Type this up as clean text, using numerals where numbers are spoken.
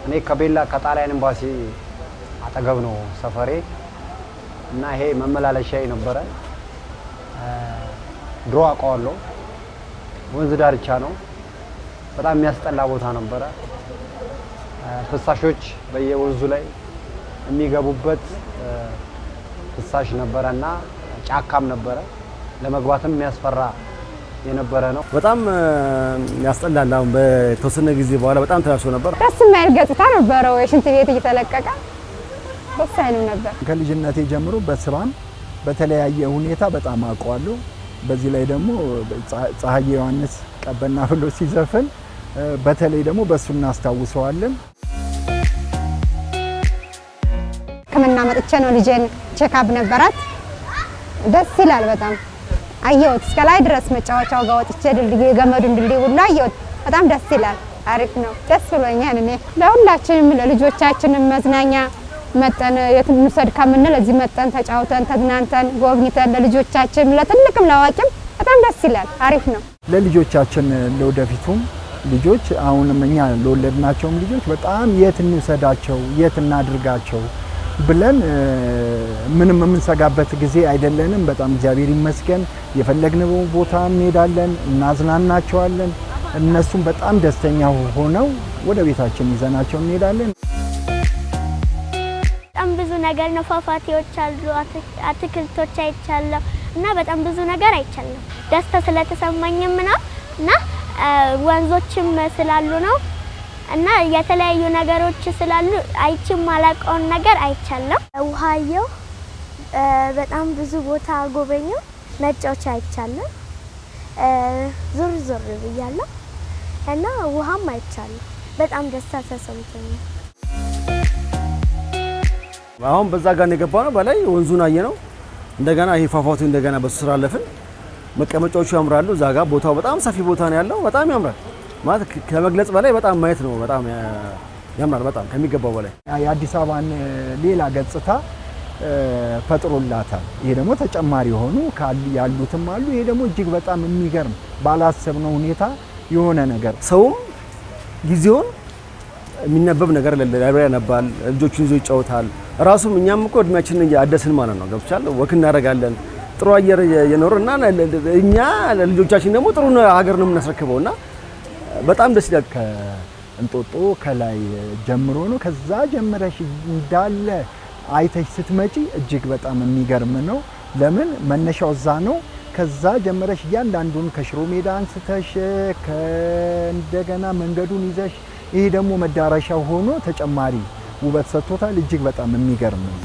እኔ ከቤላ ከጣሊያን ኤምባሲ አጠገብ ነው ሰፈሬ እና ይሄ መመላለሻዬ ነበረ። ድሮ አውቀዋለሁ። ወንዝ ዳርቻ ነው። በጣም የሚያስጠላ ቦታ ነበረ። ፍሳሾች በየወንዙ ላይ የሚገቡበት ፍሳሽ ነበረና ጫካም ነበረ። ለመግባትም የሚያስፈራ የነበረ ነው። በጣም ያስጠላል። አሁን በተወሰነ ጊዜ በኋላ በጣም ተራሶ ነበር። ደስ የማይል ገጽታ ነበረው። የሽንት ቤት እየተለቀቀ ደስ አይልም ነበር። ከልጅነቴ ጀምሮ በስራም በተለያየ ሁኔታ በጣም አውቀዋለሁ። በዚህ ላይ ደግሞ ፀሐይ ዮሐንስ ቀበና ብሎ ሲዘፍን በተለይ ደግሞ በሱ እናስታውሰዋለን። ከመና መጥቼ ነው ልጄን ቼክአፕ ነበራት። ደስ ይላል በጣም አየሁት። እስከ ላይ ድረስ መጫወቻው ጋር ወጥቼ ድልድይ ገመዱን ድልድይ ሁሉ አየሁት። በጣም ደስ ይላል። አሪፍ ነው። ደስ ብሎኛል። እኔ ለሁላችንም ለልጆቻችንም መዝናኛ መጠን የት እንውሰድ ከምንል እዚህ መጠን ተጫውተን ተዝናንተን ጎብኝተን ለልጆቻችን ለትልቅም ለአዋቂም በጣም ደስ ይላል። አሪፍ ነው። ለልጆቻችን ለወደፊቱም ልጆች አሁንም እኛ ለወለድናቸውም ልጆች በጣም የት እንውሰዳቸው የት እናድርጋቸው ብለን ምንም የምንሰጋበት ጊዜ አይደለንም። በጣም እግዚአብሔር ይመስገን የፈለግነው ቦታ እንሄዳለን፣ እናዝናናቸዋለን። እነሱም በጣም ደስተኛ ሆነው ወደ ቤታችን ይዘናቸው እንሄዳለን። በጣም ብዙ ነገር ነው። ፏፏቴዎች አሉ፣ አትክልቶች አይቻለሁ እና በጣም ብዙ ነገር አይቻለሁ። ደስታ ስለተሰማኝም ነው እና ወንዞችም ስላሉ ነው እና የተለያዩ ነገሮች ስላሉ አይቼም ማላውቀውን ነገር አይቻለሁ። ውሃየው በጣም ብዙ ቦታ ጎበኘው። መጫወቻ አይቻለሁ። ዞር ዞር ብያለሁ እና ውሃም አይቻለሁ። በጣም ደስታ ተሰምቶኛል። አሁን በዛ ጋር የገባው ነው በላይ ወንዙን አየነው። እንደገና ይሄ ፏፏቴው እንደገና በሱ ስራ አለፍን። መቀመጫዎቹ ያምራሉ። እዛ ጋር ቦታው በጣም ሰፊ ቦታ ነው ያለው። በጣም ያምራል ማለት ከመግለጽ በላይ በጣም ማየት ነው። በጣም ያምራል በጣም ከሚገባው በላይ። የአዲስ አበባን ሌላ ገጽታ ፈጥሮላታል። ይሄ ደግሞ ተጨማሪ ሆኑ ያሉትም አሉ። ይሄ ደግሞ እጅግ በጣም የሚገርም ባላሰብነው ሁኔታ የሆነ ነገር ሰውም ጊዜውን የሚነበብ ነገር ለላይብራሪ ያነባል፣ ልጆቹን ይዞ ይጫወታል። ራሱም እኛም እኮ እድሜያችንን እያደስን ማለት ነው። ገብቻል ወክ እናደርጋለን፣ ጥሩ አየር እየኖርና እኛ ለልጆቻችን ደግሞ ጥሩ ሀገር ነው የምናስረክበውና በጣም ደስ ይላል። ከእንጦጦ ከላይ ጀምሮ ነው። ከዛ ጀምረሽ እንዳለ አይተሽ ስትመጪ እጅግ በጣም የሚገርም ነው። ለምን መነሻው እዛ ነው። ከዛ ጀምረሽ እያንዳንዱን ከሽሮ ሜዳ አንስተሽ ከእንደገና መንገዱን ይዘሽ ይሄ ደግሞ መዳረሻው ሆኖ ተጨማሪ ውበት ሰጥቶታል። እጅግ በጣም የሚገርም ነው።